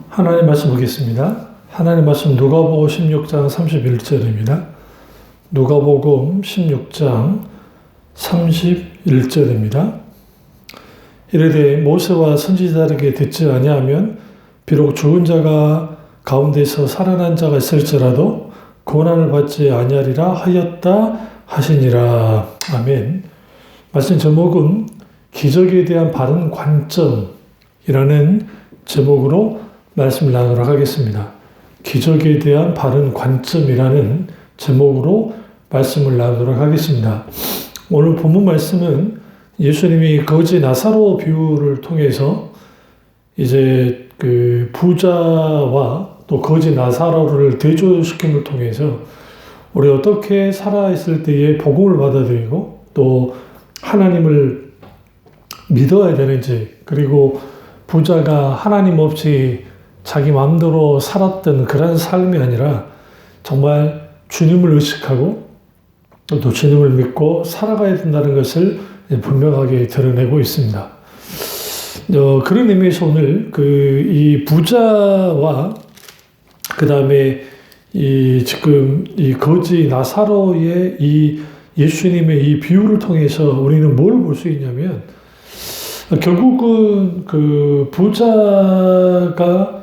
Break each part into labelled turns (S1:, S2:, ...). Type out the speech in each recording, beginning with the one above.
S1: 하나님 말씀 보겠습니다. 하나님 말씀 누가복음 16장 31절입니다. 누가복음 16장 31절입니다. 이르되 모세와 선지자에게 듣지 아니하면 비록 죽은 자가 가운데서 살아난 자가 있을지라도 고난을 받지 아니하리라 하였다 하시니라. 아멘. 말씀 제목은 기적에 대한 바른 관점이라는 제목으로 말씀을 나누도록 하겠습니다. 기적에 대한 바른 관점이라는 제목으로 말씀을 나누도록 하겠습니다. 오늘 본문 말씀은 예수님이 거지 나사로 비유를 통해서 이제 그 부자와 또 거지 나사로를 대조시킴을 통해서 우리 어떻게 살아있을 때에 복음을 받아들이고 또 하나님을 믿어야 되는지, 그리고 부자가 하나님 없이 자기 마음대로 살았던 그런 삶이 아니라 정말 주님을 의식하고 또 주님을 믿고 살아가야 된다는 것을 분명하게 드러내고 있습니다. 그런 의미에서 오늘 이 부자와 그 다음에 지금 이 거지 나사로의 이 예수님의 이 비유를 통해서 우리는 뭘 볼 수 있냐면, 결국은 그 부자가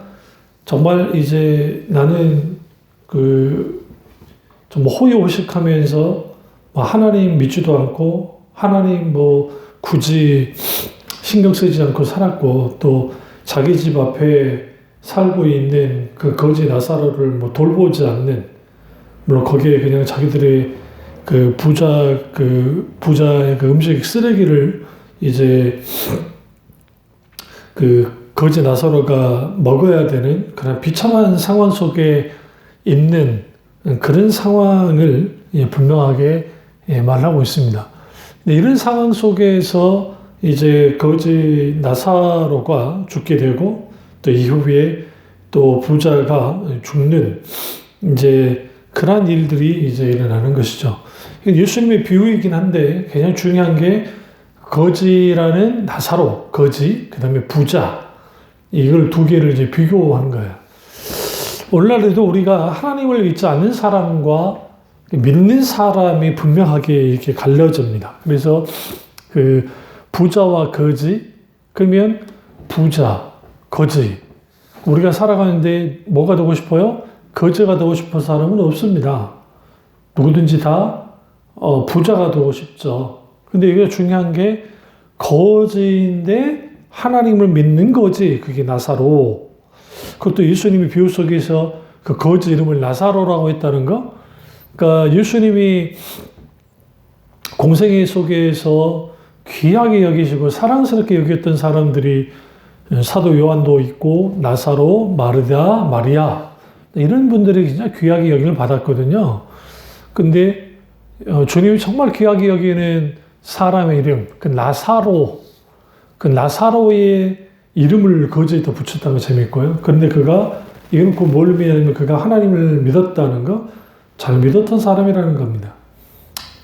S1: 정말 이제 나는 좀 호의호식하면서 하나님 믿지도 않고 하나님 굳이 신경 쓰지 않고 살았고, 또 자기 집 앞에 살고 있는 그 거지 나사로를 돌보지 않는, 물론 거기에 그냥 자기들의 부자의 그 음식 쓰레기를 이제 거지 나사로가 먹어야 되는 그런 비참한 상황 속에 있는 그런 상황을 분명하게 말하고 있습니다. 이런 상황 속에서 이제 거지 나사로가 죽게 되고 또 이후에 또 부자가 죽는 이제 그러한 일들이 이제 일어나는 것이죠. 예수님의 비유이긴 한데 가장 중요한 게 거지라는 나사로, 거지, 그 다음에 부자, 이걸 두 개를 이제 비교한 거예요. 오늘날에도 우리가 하나님을 믿지 않는 사람과 믿는 사람이 분명하게 이렇게 갈려집니다. 그래서 그 부자와 거지, 그러면 부자, 거지. 우리가 살아가는데 뭐가 되고 싶어요? 거지가 되고 싶은 사람은 없습니다. 누구든지 다 부자가 되고 싶죠. 근데 이게 중요한 게 거지인데 하나님을 믿는 거지. 그게 나사로. 그것도 예수님이 비유 속에서 그 거지 이름을 나사로라고 했다는 거. 그러니까 예수님이 공생애 속에서 귀하게 여기시고 사랑스럽게 여겼던 사람들이 사도 요한도 있고 나사로, 마르다, 마리아 이런 분들이 진짜 귀하게 여김을 받았거든요. 근데 주님이 정말 귀하게 여기는 사람의 이름, 그 나사로의 이름을 거지에다 붙였다는 거 재밌고요. 그런데 이건 뭘 의미하냐면 그가 하나님을 믿었다는 거, 잘 믿었던 사람이라는 겁니다.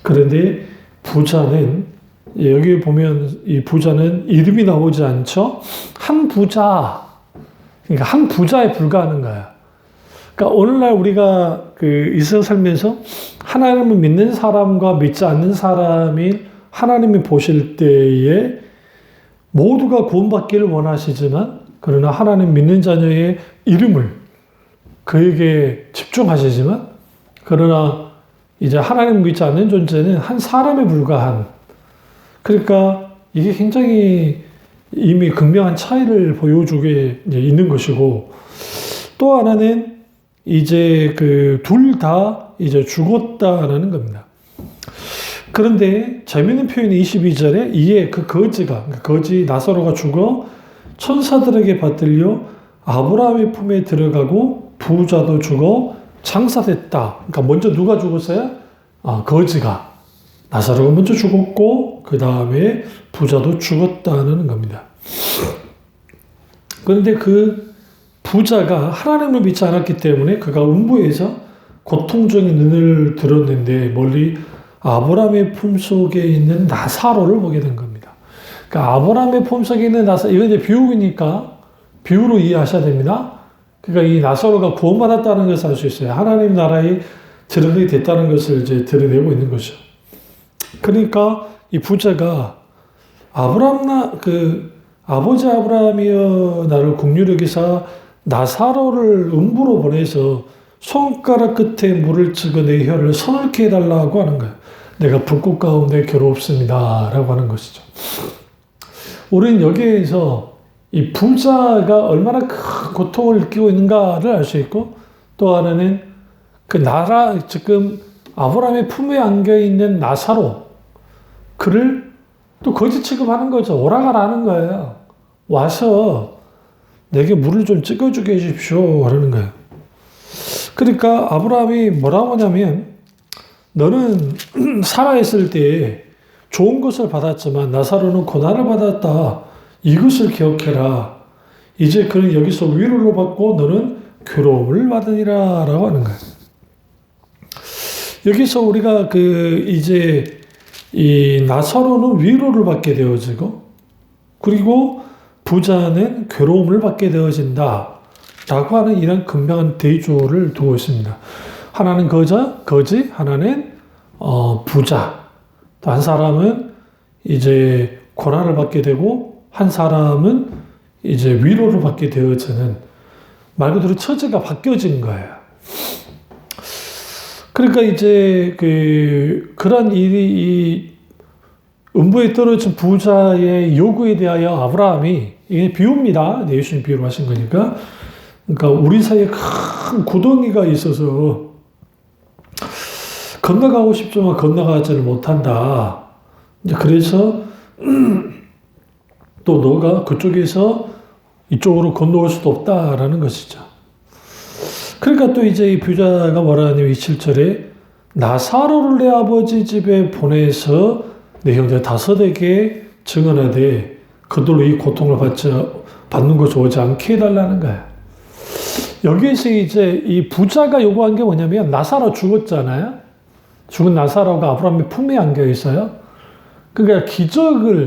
S1: 그런데 부자는, 여기 보면 이 부자는 이름이 나오지 않죠? 한 부자. 그러니까 한 부자에 불과하는 거야. 그러니까 오늘날 우리가 이 세상 살면서 하나님을 믿는 사람과 믿지 않는 사람이 하나님이 보실 때에 모두가 구원받기를 원하시지만, 그러나 하나님 믿는 자녀의 이름을 그에게 집중하시지만, 그러나 이제 하나님 믿지 않는 존재는 한 사람에 불과한, 그러니까 이게 굉장히 이미 극명한 차이를 보여주게 있는 것이고, 또 하나는 이제 둘 다 이제 죽었다라는 겁니다. 그런데 재미있는 표현이 22절에 이에 그 거지 나사로가 죽어 천사들에게 받들려 아브라함의 품에 들어가고 부자도 죽어 장사됐다. 그러니까 먼저 누가 죽었어요? 거지가. 나사로가 먼저 죽었고 그 다음에 부자도 죽었다는 겁니다. 그런데 그 부자가 하나님을 믿지 않았기 때문에 그가 음부에서 고통적인 눈을 들었는데 멀리 아브라함의 품속에 있는 나사로를 보게 된 겁니다. 그러니까 아브라함의 품속에 있는 나사로, 이건 이제 비유니까 비유로 이해하셔야 됩니다. 그러니까 이 나사로가 구원받았다는 것을 알 수 있어요. 하나님 나라에 들어가게 됐다는 것을 이제 드러내고 있는 거죠. 그러니까 이 부자가 아버지 아브라함이여 나를 긍휼히 여기사 나사로를 음부로 보내서 손가락 끝에 물을 찍어 내 혀를 서늘케 해달라고 하는 거예요. 내가 불꽃 가운데 괴롭습니다 라고 하는 것이죠. 우리는 여기에서 이 부자가 얼마나 큰 고통을 느끼고 있는가를 알 수 있고, 또 하나는 지금 아브라함의 품에 안겨있는 나사로, 그를 또 거지 취급하는 거죠. 오라가라는 거예요. 와서 내게 물을 좀 찍어주게 해주십시오 하는 거예요. 그러니까 아브라함이 뭐라고 하냐면, 너는 살아있을 때 좋은 것을 받았지만 나사로는 고난을 받았다. 이것을 기억해라. 이제 그는 여기서 위로를 받고 너는 괴로움을 받으니라 라고 하는 거예요. 여기서 우리가 이제 이 나사로는 위로를 받게 되어지고, 그리고 부자는 괴로움을 받게 되어진다 라고 하는 이런 극명한 대조를 두고 있습니다. 하나는 거지, 하나는 부자. 또 한 사람은 이제 고난을 받게 되고, 한 사람은 이제 위로를 받게 되어지는, 말 그대로 처지가 바뀌어진 거예요. 그러니까 이제 그런 일이, 이 음부에 떨어진 부자의 요구에 대하여 아브라함이, 이게 비유입니다. 예수님 비유로 하신 거니까. 그러니까 우리 사이에 큰 구덩이가 있어서 건너가고 싶지만 건너가지를 못한다. 그래서 또 너가 그쪽에서 이쪽으로 건너올 수도 없다라는 것이죠. 그러니까 또 이제 이 부자가 뭐라 하냐면 27절에 나사로를 내 아버지 집에 보내서 내 형제 다섯에게 증언하되 그들로 이 고통을 받는 것이 오지 않게 해달라는 거야. 여기에서 이제 이 부자가 요구한 게 뭐냐면, 나사로 죽었잖아요. 죽은 나사로가 아브라함의 품에 안겨 있어요. 그러니까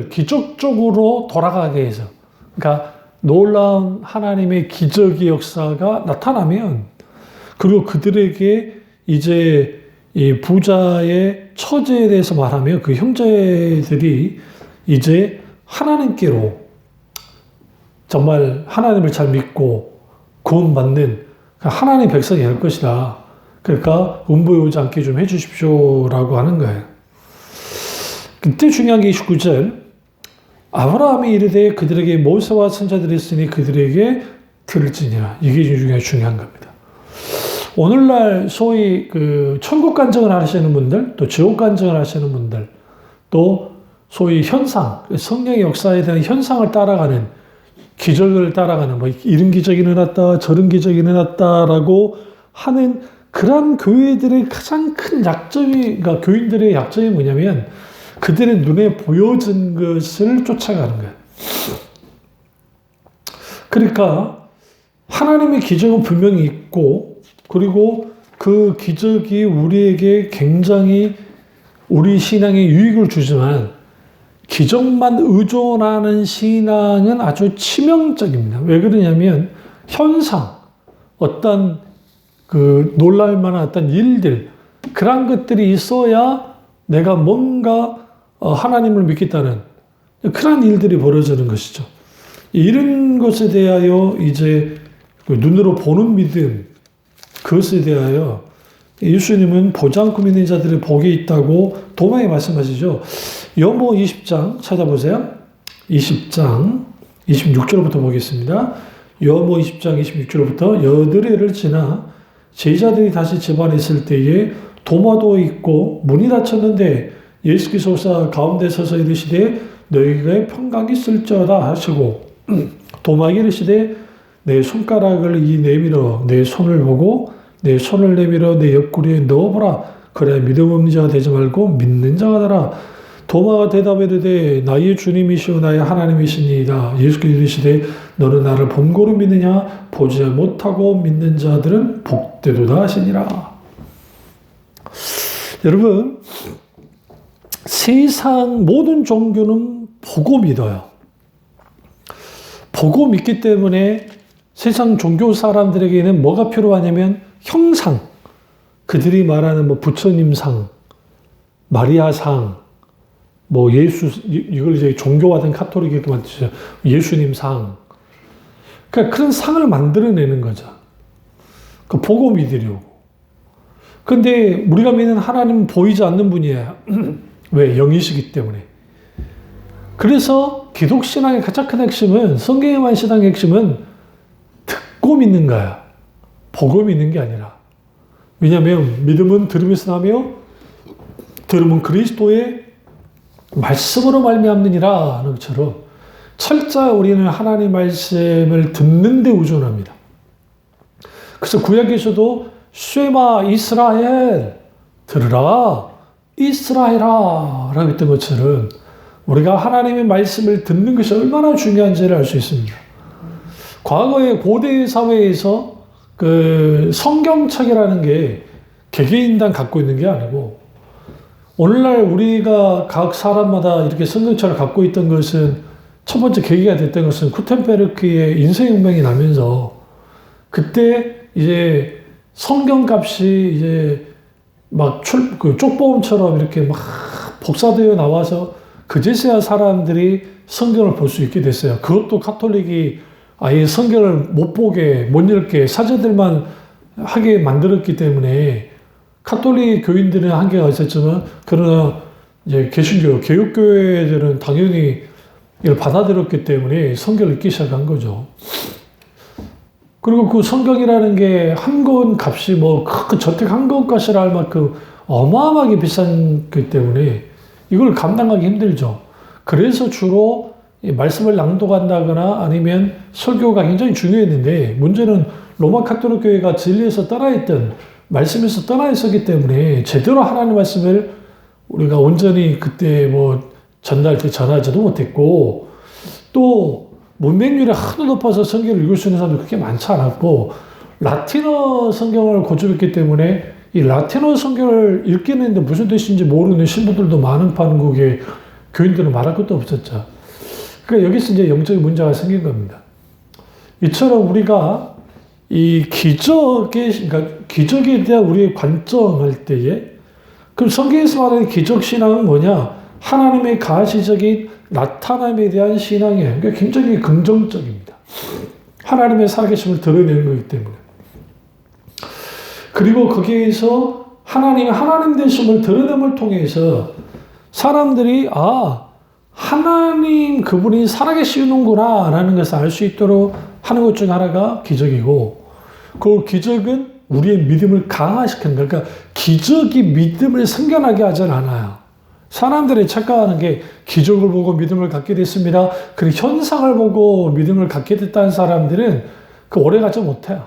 S1: 기적적으로 돌아가게 해서, 그러니까 놀라운 하나님의 기적의 역사가 나타나면, 그리고 그들에게 이제 이 부자의 처지에 대해서 말하며 그 형제들이 이제 하나님께로 정말 하나님을 잘 믿고 구원받는 하나님의 백성이 될 것이다. 그러니까 음부에 오지 않게 좀 해주십시오라고 하는 거예요. 그때 중요한 게 29절. 아브라함이 이르되 그들에게 모세와 선자들이 있으니 그들에게 들을지니라. 이게 중요한 겁니다. 오늘날 소위 천국 간증을 하시는 분들, 또 지옥 간증을 하시는 분들, 또 소위 현상, 성령의 역사에 대한 현상을 따라가는, 기적을 따라가는, 이런 기적이 일어났다, 저런 기적이 일어났다라고 하는 그런 교회들의 가장 큰 약점이, 그러니까 교인들의 약점이 뭐냐면, 그들의 눈에 보여진 것을 쫓아가는 거예요. 그러니까 하나님의 기적은 분명히 있고, 그리고 그 기적이 우리에게 굉장히 우리 신앙에 유익을 주지만, 기적만 의존하는 신앙은 아주 치명적입니다. 왜 그러냐면, 현상, 어떤 놀랄만한 어떤 일들, 그런 것들이 있어야 내가 뭔가 하나님을 믿겠다는 그런 일들이 벌어지는 것이죠. 이런 것에 대하여 이제 눈으로 보는 믿음, 그것에 대하여 예수님은 보지 않고 믿는 자들의 복이 있다고 도마에 말씀하시죠. 요한복음 20장 찾아보세요. 20장 26절부터 보겠습니다. 요한복음 20장 26절부터 여드레를 지나 제자들이 다시 집안에 있을 때에 도마도 있고 문이 닫혔는데 예수께서 오사 가운데 서서 이르시되 너희에게 평강이 있을지어다 하시고 도마에게 이르시되 내 손가락을 내밀어 내 손을 보고 내 손을 내밀어 내 옆구리에 넣어보라. 그래 믿음 없는 자가 되지 말고 믿는 자가 되라. 도마가 대답해 이르되 나의 주님이시오 나의 하나님이시니이다. 예수께서 이르시되 너는 나를 본고로 믿느냐 보지 못하고 믿는 자들은 복되도다 하시니라. 여러분, 세상 모든 종교는 보고 믿어요. 보고 믿기 때문에 세상 종교 사람들에게는 뭐가 필요하냐면 형상, 그들이 말하는 뭐 부처님상, 마리아상, 뭐 예수, 이걸 이제 종교화된 카톨릭이 만드죠. 예수님상. 그러니까 그런 상을 만들어내는 거죠. 그 보고 믿으려고. 근데 우리가 믿는 하나님은 보이지 않는 분이에요. 왜? 영이시기 때문에. 그래서 기독신앙의 가장 큰 핵심은, 성경의 신앙의 핵심은 듣고 믿는 거야. 보고 믿는 게 아니라. 왜냐하면 믿음은 들음에서 나며 들음은 그리스도의 말씀으로 말미암느니라 하는 것처럼 철저히 우리는 하나님 말씀을 듣는 데 의존합니다. 그래서 구약에서도 쉐마 이스라엘 들으라 이스라엘아 라고 했던 것처럼 우리가 하나님의 말씀을 듣는 것이 얼마나 중요한지를 알 수 있습니다. 과거의 고대 사회에서 그 성경책이라는 게 개개인당 갖고 있는 게 아니고 오늘날 우리가 각 사람마다 이렇게 성경책을 갖고 있던 것은 첫 번째 계기가 됐던 것은 구텐베르크의 인생혁명이 나면서 그때 이제 성경값이 이제 막 그 쪽보험처럼 이렇게 막 복사되어 나와서 그제서야 사람들이 성경을 볼 수 있게 됐어요. 그것도 카톨릭이 아예 성경을 못 보게, 못 읽게 사제들만 하게 만들었기 때문에 카톨릭 교인들은 한계가 있었지만 그러나 이제 개신교, 개혁교회들은 당연히 이걸 받아들였기 때문에 성경을 읽기 시작한 거죠. 그리고 그 성경이라는 게 한 권 값이 뭐 그 저택 한 권 값이라 할 만큼 어마어마하게 비싼 그 때문에 이걸 감당하기 힘들죠. 그래서 주로 말씀을 낭독한다거나 아니면 설교가 굉장히 중요했는데 문제는 로마 카톨릭 교회가 진리에서 떠나있던 말씀에서 떠나 있었기 때문에 제대로 하나님 말씀을 우리가 온전히 그때 뭐 전하지도 못했고 또 문맹률이 하도 높아서 성경을 읽을 수 있는 사람도 그렇게 많지 않았고 라틴어 성경을 고집했기 때문에 이 라틴어 성경을 읽기는 했는데 무슨 뜻인지 모르는 신부들도 많은 판국에 교인들은 말할 것도 없었죠. 그러니까 여기서 이제 영적인 문제가 생긴 겁니다. 이처럼 우리가 이 그러니까 기적에 대한 우리의 관점할 때에 그럼 성경에서 말하는 기적 신앙은 뭐냐? 하나님의 가시적인 나타남에 대한 신앙이에요. 그러니까 굉장히 긍정적입니다. 하나님의 살아계심을 드러내는 거기 때문에. 그리고 거기에서 하나님의 하나님 되심을 드러냄을 통해서 사람들이 하나님 그분이 살아계시는구나 라는 것을 알 수 있도록 하는 것 중 하나가 기적이고 그 기적은 우리의 믿음을 강화시키는 거예요. 그러니까 기적이 믿음을 생겨나게 하진 않아요. 사람들이 착각하는 게 기적을 보고 믿음을 갖게 됐습니다. 그리고 현상을 보고 믿음을 갖게 됐다는 사람들은 그 오래 가지 못해요.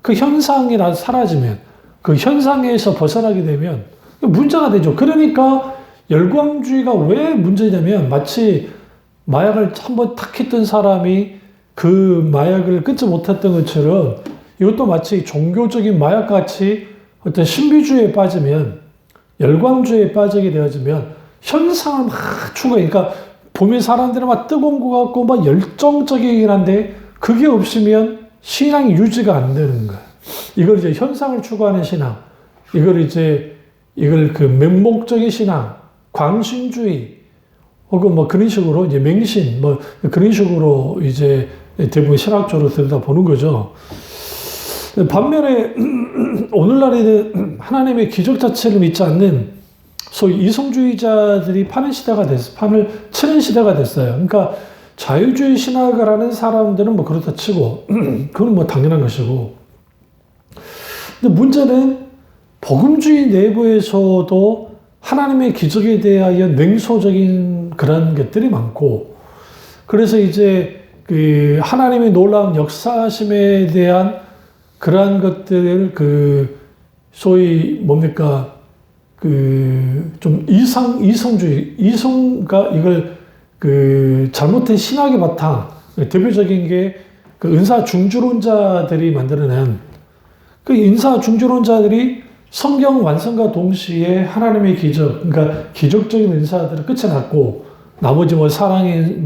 S1: 그 현상이 사라지면 그 현상에서 벗어나게 되면 문제가 되죠. 그러니까 열광주의가 왜 문제냐면 마치 마약을 한번 탁 했던 사람이 그 마약을 끊지 못했던 것처럼 이것도 마치 종교적인 마약같이 어떤 신비주의에 빠지면 열광주의에 빠지게 되어지면 현상을 막 추구해. 그러니까 보면 사람들은 막 뜨거운 것 같고 막 열정적이긴 한데 그게 없으면 신앙이 유지가 안 되는 거예요. 이걸 이제 현상을 추구하는 신앙, 이걸 그 맹목적인 신앙, 광신주의, 혹은 뭐 그런 식으로 이제 맹신, 뭐 그런 식으로 이제 대부분 신학적으로 들여다보는 거죠. 반면에 오늘날에는 하나님의 기적 자체를 믿지 않는 소위 이성주의자들이 판을 치는 시대가 됐어요. 그러니까 자유주의 신학을 하는 사람들은 뭐 그렇다 치고 그건 뭐 당연한 것이고 근데 문제는 복음주의 내부에서도 하나님의 기적에 대하여 냉소적인 그런 것들이 많고 그래서 이제 그 하나님의 놀라운 역사심에 대한 그러한 것들을 소위 뭡니까 좀 이성주의 이걸 잘못된 신학의 바탕 대표적인 게 은사 중주론자들이 만들어낸 인사 중주론자들이 성경 완성과 동시에 하나님의 기적, 그러니까 기적적인 은사들을 끝에 놨고 나머지 뭐 사랑이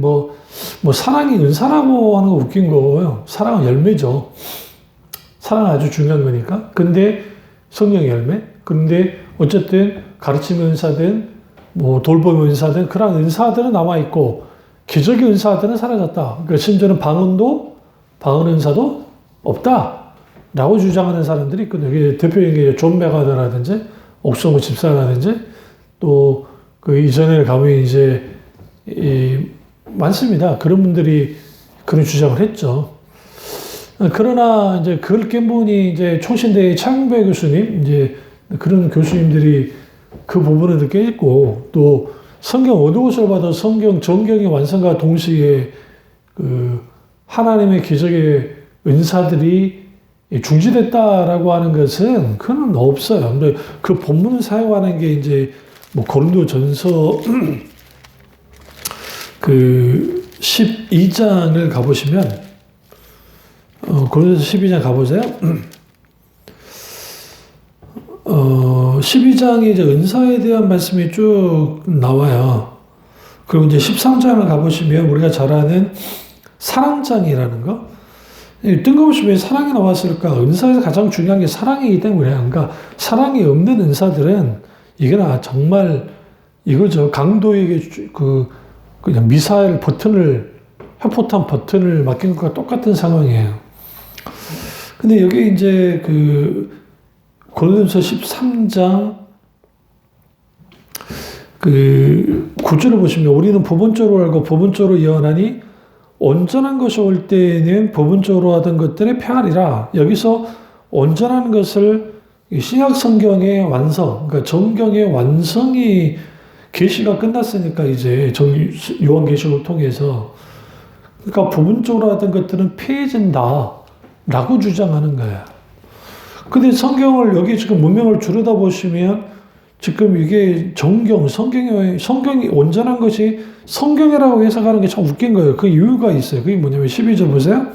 S1: 사랑이 은사라고 하는 거 웃긴 거고요. 사랑은 열매죠. 사랑은 아주 중요한 거니까. 근데 성령의 열매. 근데 어쨌든 가르침 은사든 뭐 돌봄 은사든 그런 은사들은 남아 있고 기적의 은사들은 사라졌다. 그러니까 심지어는 방언 은사도 없다라고 주장하는 사람들이 있거든요. 대표적인 존 메가더라든지 옥성우 집사라든지 또 그 이전에 가면 이제 많습니다. 그런 분들이 그런 주장을 했죠. 그러나 이제 그걸 깬 분이 이제 총신대의 창배 교수님, 이제 그런 교수님들이 그 부분을 깼고, 또 성경 어느 곳을 봐도 정경의 완성과 동시에 그 하나님의 기적의 은사들이 중지됐다라고 하는 것은 그건 없어요. 근데 그 본문을 사용하는 게 이제 뭐 고린도전서 그 12장을 가보시면 고린도서 12장 가보세요. 12장에 이제 은사에 대한 말씀이 쭉 나와요. 그리고 이제 13장을 가보시면 우리가 잘 아는 사랑장이라는 거. 뜬금없이 왜 사랑이 나왔을까? 은사에서 가장 중요한 게 사랑이기 때문에. 그러니까 사랑이 없는 은사들은 이거나 정말 이거죠. 강도에게 그냥 미사일 핵포탄 버튼을 맡긴 것과 똑같은 상황이에요. 근데 여기 이제 그 고린도서 13장 그 9절을 보시면 우리는 부분적으로 알고 부분적으로 예언하니 온전한 것이 올 때에는 부분적으로 하던 것들의 폐하리라. 여기서 온전한 것을 신약 성경의 완성, 그러니까 정경의 완성이 계시가 끝났으니까 이제 요한계시록을 통해서 그러니까 부분적으로 하던 것들은 폐해진다라고 주장하는 거예요. 근데 성경을 여기 지금 문명을 줄여다 보시면 지금 이게 성경이 온전한 것이 성경이라고 해석하는 게 참 웃긴 거예요. 그 이유가 있어요. 그게 뭐냐면 12절 보세요.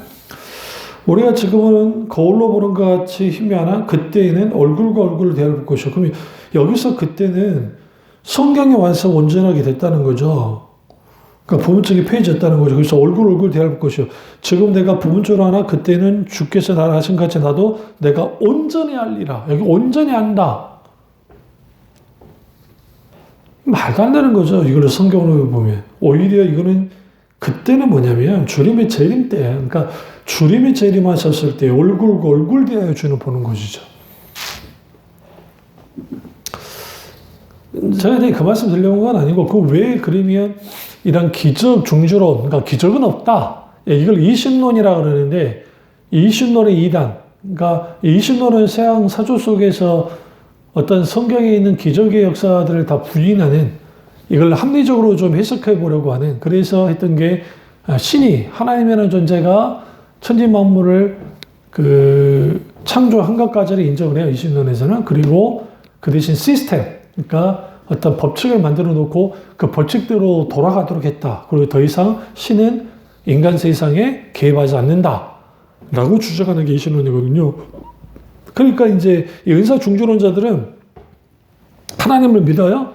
S1: 우리가 지금은 거울로 보는 것 같이 희미하나 그때에는 얼굴과 얼굴을 대할 볼 것이요. 그럼 여기서 그때는 성경의 완성 온전하게 됐다는 거죠. 그러니까 부분적이 폐해졌다는 거죠. 그래서 얼굴 대할 볼 것이요. 지금 내가 부분적으로 하나 그때는 주께서 나를 하신 같이 나도 내가 온전히 알리라. 여기 온전히 안다. 말도 안 되는 거죠. 이걸 성경으로 보면. 오히려 이거는 그때는 뭐냐면 주님의 재림 때, 그러니까 주님이 재림하셨을 때 얼굴과 얼굴 대하여 주는 보는 것이죠. 제가 그 말씀 드리려는 건 아니고 그 왜 그러면 이런 기적 중주론, 그러니까 기적은 없다. 이걸 이신론이라 그러는데 이신론의 2단, 그러니까 이신론은 서양 사조 속에서 어떤 성경에 있는 기적의 역사들을 다 부인하는 이걸 합리적으로 좀 해석해 보려고 하는 그래서 했던 게 신이 하나님이라는 존재가 천지 만물을 그 창조한 것까지를 인정을 해요. 이신론에서는. 그리고 그 대신 시스템, 그러니까 어떤 법칙을 만들어 놓고 그 법칙대로 돌아가도록 했다. 그리고 더 이상 신은 인간 세상에 개입하지 않는다. 라고 주장하는 게 이신론이거든요. 그러니까 이제 이 은사 중주론자들은 하나님을 믿어요.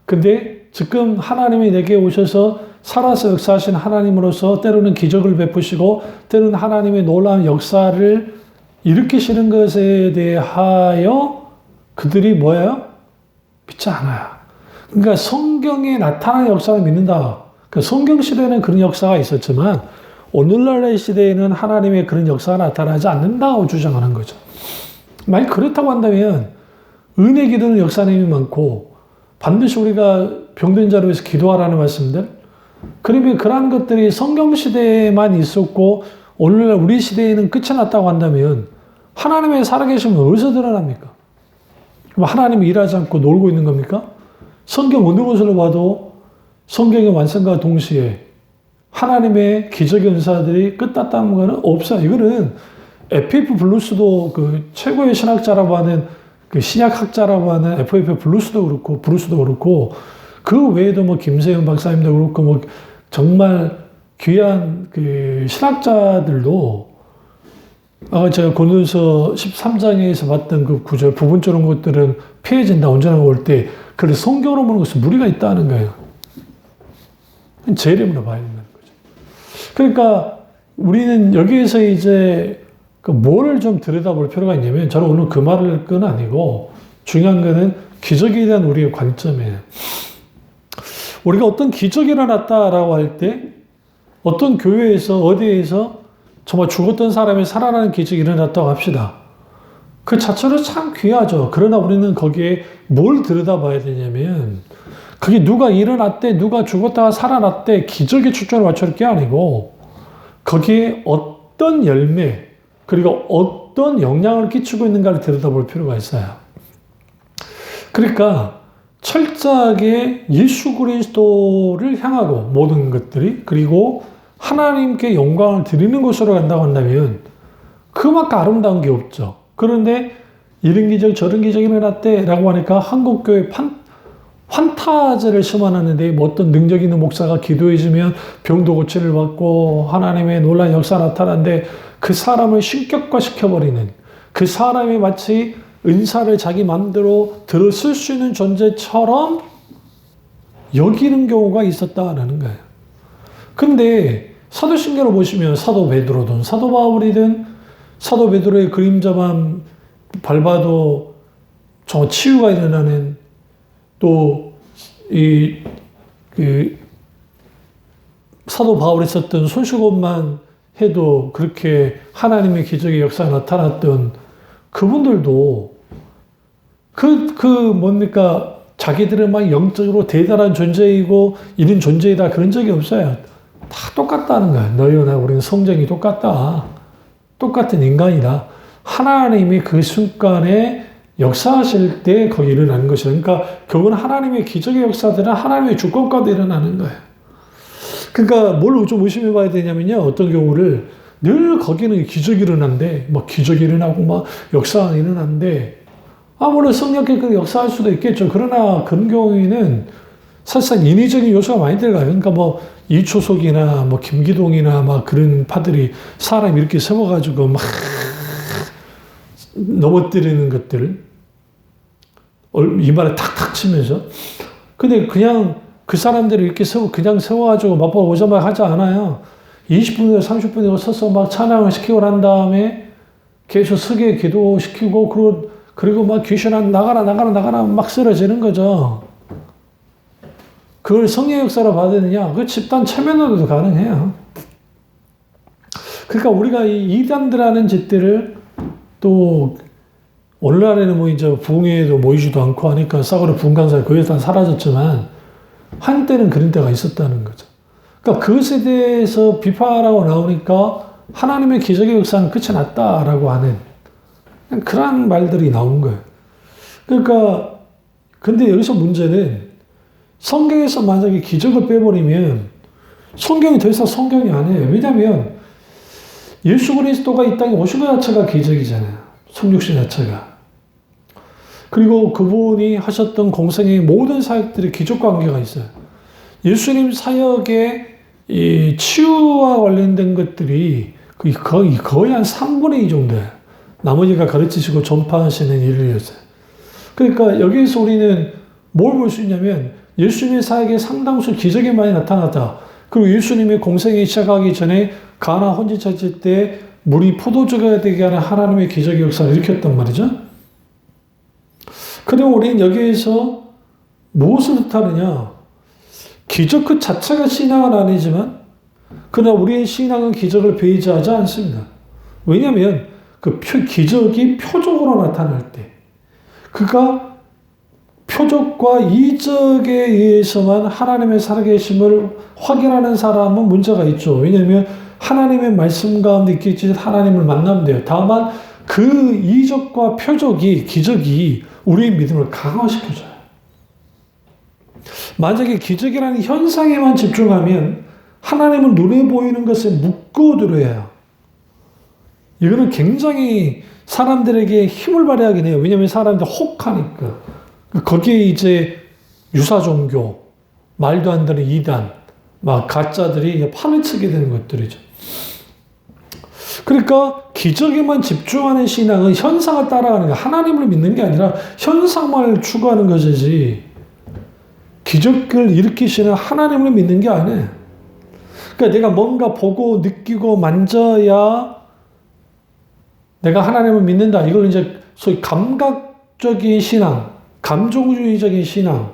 S1: 근데 지금 하나님이 내게 오셔서 살아서 역사하신 하나님으로서 때로는 기적을 베푸시고 때로는 하나님의 놀라운 역사를 일으키시는 것에 대하여 그들이 뭐예요? 믿지 않아요. 그러니까 성경에 나타난 역사를 믿는다. 그러니까 성경 시대에는 그런 역사가 있었지만 오늘날의 시대에는 하나님의 그런 역사가 나타나지 않는다고 주장하는 거죠. 만약 그렇다고 한다면 은혜 기도는 역사님이 많고 반드시 우리가 병든 자를 위해서 기도하라는 말씀들, 그러면 그러한 것들이 성경 시대에만 있었고 오늘날 우리 시대에는 끝이 났다고 한다면 하나님의 살아계심은 어디서 드러납니까? 그럼 하나님이 일하지 않고 놀고 있는 겁니까? 성경 어느 곳으로 봐도 성경의 완성과 동시에 하나님의 기적의 은사들이 끝났다는 것은 없어요. 이거는 F.F. 블루스도 그 최고의 신학자라고 하는 그 신약학자라고 하는 F.F. 블루스도 그렇고 그 외에도 뭐 김세현 박사님도 그렇고 뭐 정말 귀한 그 신학자들도 제가 고린도서 13장에서 봤던 그 구절 부분적인 것들은 피해진다 온전하게 올 때 그래서 성경으로 보는 것은 무리가 있다는 거예요. 재림으로 봐야 된다는 거죠. 그러니까 우리는 여기에서 이제 그 뭐를 좀 들여다볼 필요가 있냐면, 저는 오늘 그 말을 건 아니고 중요한 거는 기적에 대한 우리의 관점이에요. 우리가 어떤 기적이 일어났다라고 할 때, 어떤 교회에서 어디에서 정말 죽었던 사람이 살아나는 기적이 일어났다고 합시다. 그 자체로 참 귀하죠. 그러나 우리는 거기에 뭘 들여다봐야 되냐면, 그게 누가 일어났대, 누가 죽었다가 살아났대, 기적의 초점을 맞출 게 아니고, 거기에 어떤 열매, 그리고 어떤 영향을 끼치고 있는가를 들여다볼 필요가 있어요. 그러니까 철저하게 예수 그리스도를 향하고 모든 것들이, 그리고 하나님께 영광을 드리는 곳으로 간다고 한다면 그만큼 아름다운 게 없죠. 그런데 이런 기적 저런 기적이 일어났대 라고 하니까 한국교회 환타제를 심어놨는데, 뭐 어떤 능력 있는 목사가 기도해주면 병도 고침을 받고 하나님의 놀라운 역사 나타나는데, 그 사람을 신격화시켜버리는, 그 사람이 마치 은사를 자기 마음대로 들어쓸 수 있는 존재처럼 여기는 경우가 있었다라는 거예요. 근데 사도신경을 보시면 사도 베드로든 사도 바울이든 사도 베드로의 그림자만 밟아도 저 치유가 일어나는, 또 사도 바울이 썼던 손수건만 해도 그렇게 하나님의 기적의 역사가 나타났던 그분들도 뭡니까? 자기들은 막 영적으로 대단한 존재이고 이런 존재이다 그런 적이 없어요. 다 똑같다는 거야. 너희나 우리는 성정이 똑같다. 똑같은 인간이다. 하나님이 그 순간에 역사하실 때 거기 일어나는 것이다. 그러니까 그건 하나님의 기적의 역사들은 하나님의 주권과도 일어나는 거예요. 그러니까 뭘 좀 의심해 봐야 되냐면요. 어떤 경우를 늘 거기는 기적이 일어난대. 막 기적이 일어나고 막 역사가 일어난대. 물론 성령께 그 역사할 수도 있겠죠. 그러나 그런 경우에는 사실상 인위적인 요소가 많이 들어가요. 그러니까 뭐 이초석이나 뭐 김기동이나 막 그런 파들이 사람 이렇게 세워가지고 막 넘어뜨리는 것들, 이마에 탁탁 치면서. 근데 그냥 그 사람들을 이렇게 그냥 세워가지고 맛보고 오자마자 하지 않아요. 20분이나 30분이나 서서 막 찬양을 시키고 난 다음에 계속 서게 기도시키고, 그리고 막 귀신아 나가라 막 쓰러지는 거죠. 그걸 성령 역사로 받느냐? 그 집단 체면으로도 가능해요. 그러니까 우리가 이 이단들하는 짓들을, 또 오늘날에는 뭐 이제 부흥회에도 모이지도 않고 하니까 싸구려 부흥강사가 거의 다 사라졌지만, 한때는 그런 때가 있었다는 거죠. 그러니까 그것에 대해서 비판하고 나오니까 하나님의 기적의 역사는 끝이 났다라고 하는 그런 말들이 나온 거예요. 그러니까 근데 여기서 문제는, 성경에서 만약에 기적을 빼버리면 성경이 더 이상 성경이 아니에요. 왜냐하면 예수 그리스도가 이 땅에 오신 것 자체가 기적이잖아요. 성육신 자체가. 그리고 그분이 하셨던 공생의 모든 사역들이 기적 관계가 있어요. 예수님 사역의 이 치유와 관련된 것들이 거의 한 3분의 2 정도예요. 나머지가 가르치시고 전파하시는 일이었어요. 그러니까 여기에서 우리는 뭘 볼 수 있냐면, 예수님의 사역에 상당수 기적이 많이 나타났다. 그리고 예수님의 공생이 시작하기 전에 가나 혼지 찾을 때 물이 포도주가 되게 하는 하나님의 기적의 역사를 일으켰단 말이죠. 그럼 우리는 여기에서 무엇을 뜻하느냐? 기적 그 자체가 신앙은 아니지만, 그러나 우리의 신앙은 기적을 배제하지 않습니다. 왜냐하면 그 기적이 표적으로 나타날 때, 그가 표적과 이적에 의해서만 하나님의 살아계심을 확인하는 사람은 문제가 있죠. 왜냐하면 하나님의 말씀 가운데 있겠지 하나님을 만나면 돼요. 다만 그 이적과 표적이, 기적이 우리의 믿음을 강화시켜줘요. 만약에 기적이라는 현상에만 집중하면 하나님은 눈에 보이는 것에 묶어두려야. 이거는 굉장히 사람들에게 힘을 발휘하긴 해요. 왜냐하면 사람들 혹하니까. 거기에 이제 유사종교, 말도 안 되는 이단, 막 가짜들이 판을 치게 되는 것들이죠. 그러니까 기적에만 집중하는 신앙은 현상을 따라가는 거, 하나님을 믿는 게 아니라 현상만을 추구하는 것이지, 기적을 일으키시는 하나님을 믿는 게 아니에요. 그러니까 내가 뭔가 보고 느끼고 만져야 내가 하나님을 믿는다. 이걸 이제 소위 감각적인 신앙, 감정주의적인 신앙.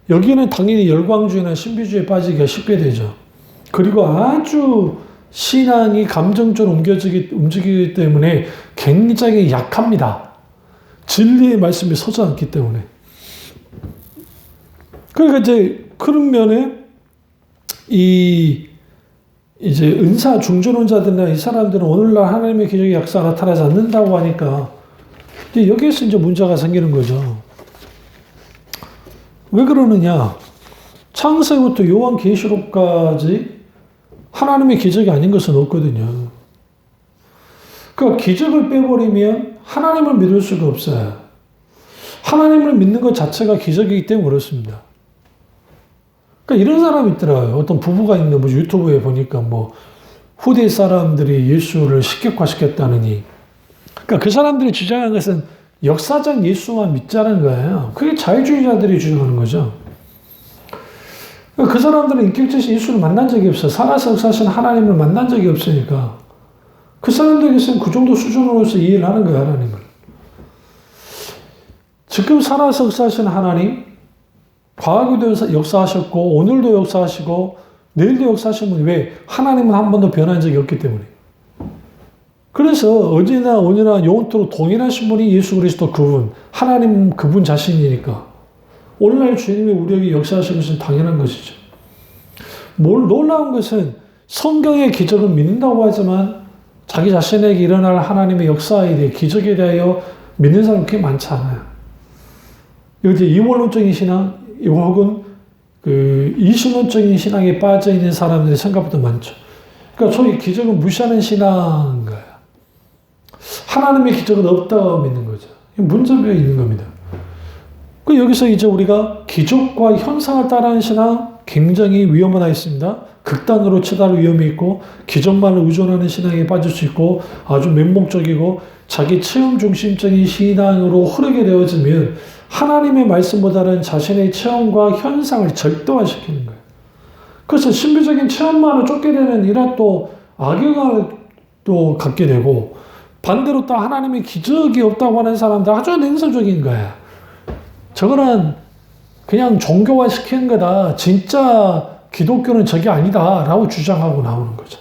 S1: 여기는 당연히 열광주의나 신비주의에 빠지기가 쉽게 되죠. 그리고 아주 신앙이 감정적으로 움직이기 때문에 굉장히 약합니다. 진리의 말씀이 서지 않기 때문에. 그러니까 이제 그런 면에 이제 은사 중전원자들이나 이 사람들은 오늘날 하나님의 기적의 역사가 나타나지 않는다고 하니까 여기에서 이제 문제가 생기는 거죠. 왜 그러느냐? 창세부터 요한계시록까지 하나님의 기적이 아닌 것은 없거든요. 그러니까 기적을 빼버리면 하나님을 믿을 수가 없어요. 하나님을 믿는 것 자체가 기적이기 때문에 그렇습니다. 그러니까 이런 사람이 있더라고요. 어떤 부부가 있는데 뭐 유튜브에 보니까 뭐 후대 사람들이 예수를 식격화시켰다느니. 그러니까 그 사람들이 주장한 것은 역사적 예수만 믿자는 거예요. 그게 자유주의자들이 주장하는 거죠. 그러니까 그 사람들은 인격적인 예수를 만난 적이 없어요. 살아서 역사하신 하나님을 만난 적이 없으니까 그 사람들에게서는 그 정도 수준으로서 이해를 하는 거예요. 하나님을. 지금 살아서 역사하신 하나님, 과거에도 역사하셨고 오늘도 역사하시고 내일도 역사하신 분이 왜? 하나님은 한 번도 변한 적이 없기 때문에. 그래서 어제나 오늘나 영원토록 동일하신 분이 예수 그리스도 그분, 하나님 그분 자신이니까 오늘날 주님이 우리에게 역사하시는 것은 당연한 것이죠. 놀라운 것은 성경의 기적은 믿는다고 하지만 자기 자신에게 일어날 하나님의 역사에 대해 기적에 대하여 믿는 사람이 그렇게 많지 않아요. 이제 이원론적인 신앙 혹은 이신론적인 신앙에 빠져 있는 사람들이 생각보다 많죠. 그러니까 소위 기적은 무시하는 신앙인 거예요. 하나님의 기적은 없다고 믿는 거죠. 문제가 있는 겁니다. 여기서 이제 우리가 기적과 현상을 따르는 신앙 굉장히 위험하다 있습니다. 극단으로 치달을 위험이 있고 기적만을 의존하는 신앙에 빠질 수 있고 아주 맹목적이고 자기 체험 중심적인 신앙으로 흐르게 되어지면 하나님의 말씀보다는 자신의 체험과 현상을 절대화시키는 거예요. 그래서 신비적인 체험만을 쫓게 되는 이런 또 악영향을 또 갖게 되고 반대로 또 하나님의 기적이 없다고 하는 사람들 아주 냉소적인 거야. 저거는 그냥 종교화 시키는 거다. 진짜 기독교는 저게 아니다. 라고 주장하고 나오는 거죠.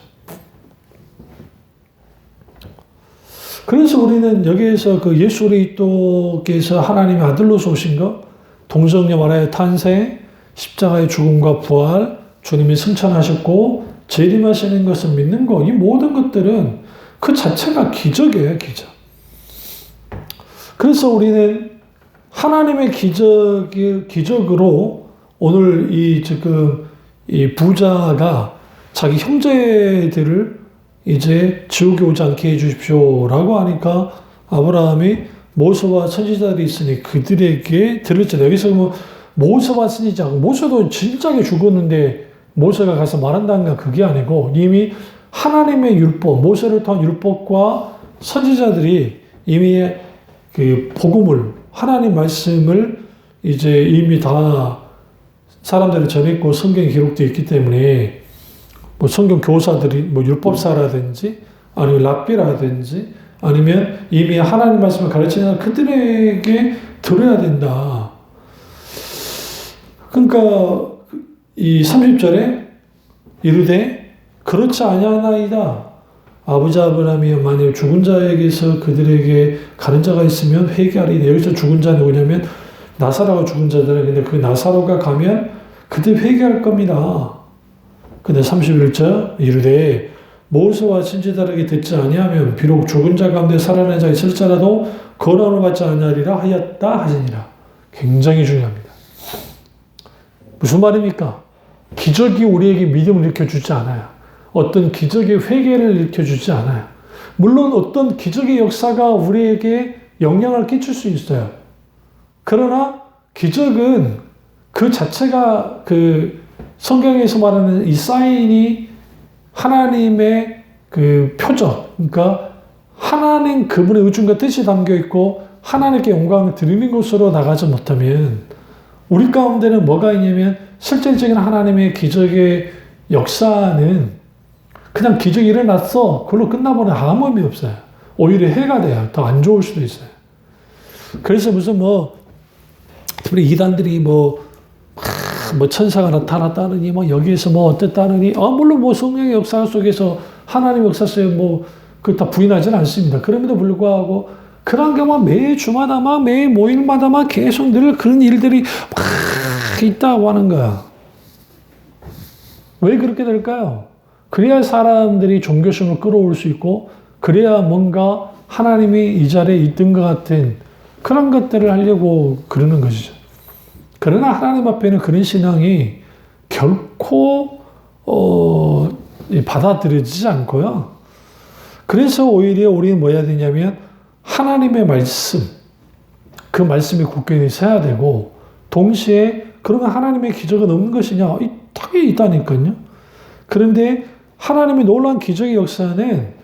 S1: 그래서 우리는 여기에서 그 예수 그리스도께서 하나님의 아들로서 오신 것, 동정녀 마리아의 탄생, 십자가의 죽음과 부활, 주님이 승천하셨고 재림하시는 것을 믿는 것, 이 모든 것들은 그 자체가 기적이에요, 기적. 그래서 우리는 하나님의 기적으로 오늘 지금 이 부자가 자기 형제들을 이제 지옥에 오지 않게 해주십시오라고 하니까 아브라함이 모세와 선지자들이 있으니 그들에게 들었잖아요. 여기서 뭐 모세와 선지자, 모세도 진짜게 죽었는데 모세가 가서 말한다는 건 그게 아니고 이미 하나님의 율법, 모세를 통한 율법과 선지자들이 이미 그 복음을, 하나님 말씀을 이제 이미 다 사람들이 전했고 성경에 기록되어 있기 때문에 뭐 성경 교사들이 뭐 율법사라든지 아니면 랍비라든지 아니면 이미 하나님 말씀을 가르치는 그들에게 들어야 된다. 그러니까 이 30절에 이르되 그렇지 아니하나이다. 아버지 아브라함이 만일 죽은 자에게서 그들에게 가는 자가 있으면 회개하리이다. 여기서 죽은 자는 누구냐면 나사로가 죽은 자들은 근데 그 나사로가 가면 그들 회개할 겁니다. 근데 31절 이르되 모세와 선지자들에게 듣지 아니하면 비록 죽은 자 가운데 살아난 자 있을지라도 권한을 받지 아니하리라 하였다 하시니라. 굉장히 중요합니다. 무슨 말입니까? 기적이 우리에게 믿음을 일으켜주지 않아요. 어떤 기적의 회개를 일으켜주지 않아요. 물론 어떤 기적의 역사가 우리에게 영향을 끼칠 수 있어요. 그러나 기적은 그 자체가 그 성경에서 말하는 이 사인이 하나님의 그 표적, 그러니까 하나님 그분의 의중과 뜻이 담겨 있고 하나님께 영광을 드리는 것으로 나가지 못하면 우리 가운데는 뭐가 있냐면 실질적인 하나님의 기적의 역사는 그냥 기적이 일어났어. 그걸로 끝나버리면 아무 의미 없어요. 오히려 해가 돼요. 더 안 좋을 수도 있어요. 그래서 무슨 특별히 이단들이 천사가 나타났다느니 여기에서 어땠다느니 물론 성령의 역사 속에서 하나님의 역사 속에 그걸 다 부인하지는 않습니다. 그럼에도 불구하고 그런 경우만 매 주마다 매 모일마다 계속 늘 그런 일들이 있다고 하는 거야. 왜 그렇게 될까요? 그래야 사람들이 종교심을 끌어올 수 있고 그래야 뭔가 하나님이 이 자리에 있던 것 같은 그런 것들을 하려고 그러는 것이죠. 그러나 하나님 앞에는 그런 신앙이 결코 받아들여지지 않고요. 그래서 오히려 우리는 뭐 해야 되냐면 하나님의 말씀, 그 말씀이 굳건히 서야 되고 동시에 그러면 하나님의 기적은 없는 것이냐? 당연히 있다니까요. 그런데 하나님의 놀라운 기적의 역사는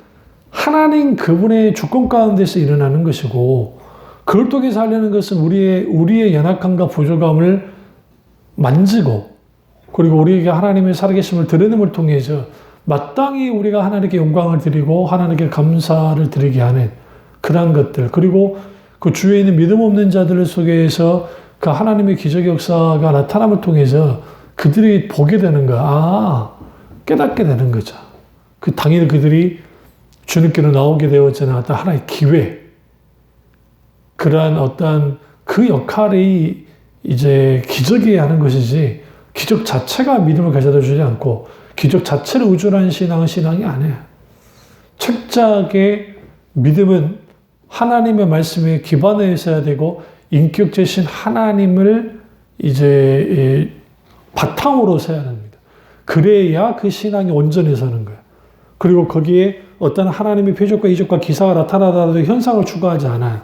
S1: 하나님 그분의 주권 가운데서 일어나는 것이고 그걸 통해서 하려는 것은 우리의 연약함과 부족함을 만지고 그리고 우리에게 하나님의 살아계심을 드러냄을 통해서 마땅히 우리가 하나님께 영광을 드리고 하나님께 감사를 드리게 하는 그러한 것들 그리고 그 주위에 있는 믿음 없는 자들 속에서 그 하나님의 기적의 역사가 나타남을 통해서 그들이 보게 되는 거야. 깨닫게 되는 거죠. 당연히 그들이 주님께로 나오게 되었잖아요. 어떤 하나의 기회. 그러한 어떤 그 역할이 이제 기적이어야 하는 것이지 기적 자체가 믿음을 가져다 주지 않고 기적 자체를 의존한 신앙은 신앙이 아니에요. 철저하게 믿음은 하나님의 말씀에 기반해 있어야 되고 인격체신 하나님을 이제 바탕으로 서야 합니다. 그래야 그 신앙이 온전히 서는 거예요. 그리고 거기에 어떤 하나님의 표적과 이적과 기사가 나타나더라도 현상을 추구하지 않아요.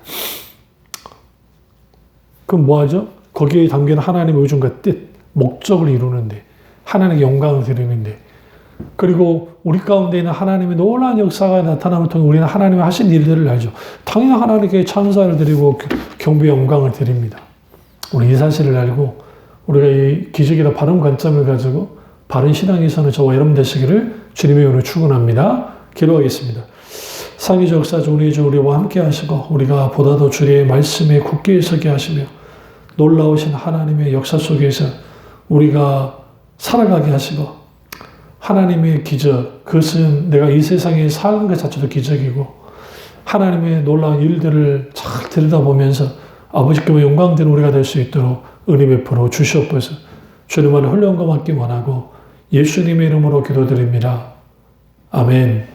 S1: 그럼 뭐하죠? 거기에 담긴 하나님의 의중과 뜻, 목적을 이루는데 하나님께 영광을 드리는데 그리고 우리 가운데 있는 하나님의 놀라운 역사가 나타남을 통해 우리는 하나님의 하신 일들을 알죠. 당연히 하나님께 찬사를 드리고 경배의 영광을 드립니다. 우리 이 사실을 알고 우리가 이 기적이라 바른 관점을 가지고 바른 신앙에서는 저와 여러분 되시기를 주님의 이름으로 축원합니다. 기도하겠습니다. 상위적 역사적 우리의 주 우리와 함께 하시고 우리가 보다 더 주의 말씀에 굳게 서게 하시며 놀라우신 하나님의 역사 속에서 우리가 살아가게 하시고 하나님의 기적, 그것은 내가 이 세상에 사는 것 자체도 기적이고 하나님의 놀라운 일들을 잘 들여다보면서 아버지께만 영광되는 우리가 될 수 있도록 은혜 베풀어 주시옵소서. 주님만을 흘려온 것 받기 원하고 예수님의 이름으로 기도드립니다. 아멘.